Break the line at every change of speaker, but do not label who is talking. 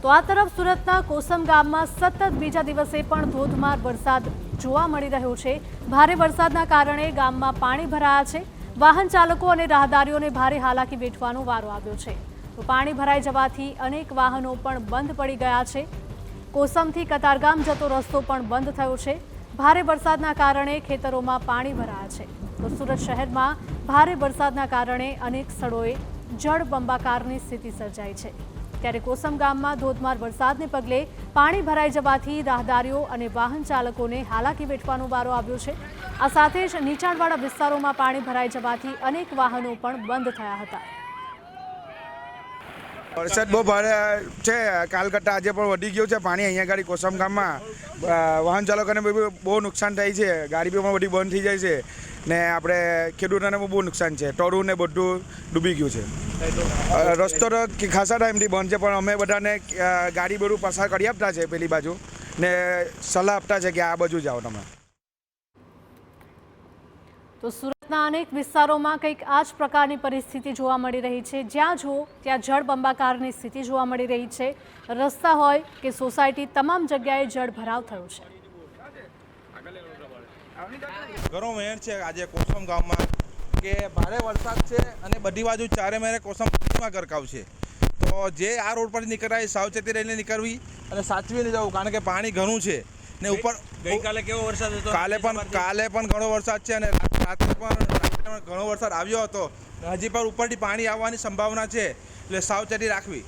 તો આ તરફ સુરતના કોસમ ગામમાં સતત બીજા દિવસે પણ ધોધમાર વરસાદ જોવા મળી રહ્યો છે। ભારે વરસાદના કારણે ગામમાં પાણી ભરાયા છે। વાહન ચાલકો અને રાહદારીઓને ભારે હાલાકી વેઠવાનો વારો આવ્યો છે। તો પાણી ભરાઈ જવાથી અનેક વાહનો પણ બંધ પડી ગયા છે। કોસમથી કતારગામ જતો રસ્તો પણ બંધ થયો છે। ભારે વરસાદના કારણે ખેતરોમાં પાણી ભરાયા છે। તો સુરત શહેરમાં ભારે વરસાદના કારણે અનેક સ્થળોએ જળબંબાકારની સ્થિતિ સર્જાઈ છે। ત્યારે કોસમ ગામમાં ધોધમાર વરસાદને પગલે પાણી ભરાઈ જવાથી રાહદારીઓ અને વાહન ચાલકોને હાલાકી વેઠવાનો વારો આવ્યો છે। આ સાથે જ નીચાણવાળા વિસ્તારોમાં પાણી ભરાઈ જવાથી અનેક વાહનો પણ બંધ થયા હતા।
વરસાદ બહુ ભારે છે। કાલ કરતાં આજે પણ વધી ગયું છે પાણી। અહીંયા ગાડી કોસમ ગામમાં વાહન ચાલકોને બહુ નુકસાન થાય છે। ગાડી પણ બધી બંધ થઈ જાય છે ને આપણે ખેડૂતોને પણ બહુ નુકસાન છે। ટોળું ને બધું ડૂબી ગયું છે। રસ્તો તો ખાસા ટાઈમથી બંધ છે પણ અમે બધાને ગાડી બધું પસાર કરી આપતા છે પેલી બાજુ ને સલાહ આપતા છે કે આ બાજુ જાઓ તમે।
તો સુરતના અનેક વિસ્તારોમાં કંઈક આ જ પ્રકારની પરિસ્થિતિ જોવા મળી રહી છે। જ્યાં જુઓ ત્યાં જળબંબાકારની સ્થિતિ જોવા મળી રહી છે। રસ્તા હોય કે સોસાયટી તમામ જગ્યાએ જળભરાવ થયો છે।
ઘણો વહેણ છે આજે કોસમ ગામમાં કે ભારે વરસાદ છે અને બધી બાજુ ચારે મેરે કોસમમાં ગરકાવ છે। તો જે આ રોડ પર નીકળાય સાવચેતી રહીને નીકળવી અને સાચવીને જવું કારણ કે પાણી ઘણું છે ને ઉપર
ગઈકાલે કેવો વરસાદ હતો?
કાલે પણ ઘણો વરસાદ છે અને રાત્રે પણ ઘણો વરસાદ આવ્યો હતો। હજી પણ ઉપરથી પાણી આવવાની સંભાવના છે એટલે સાવચેતી રાખવી।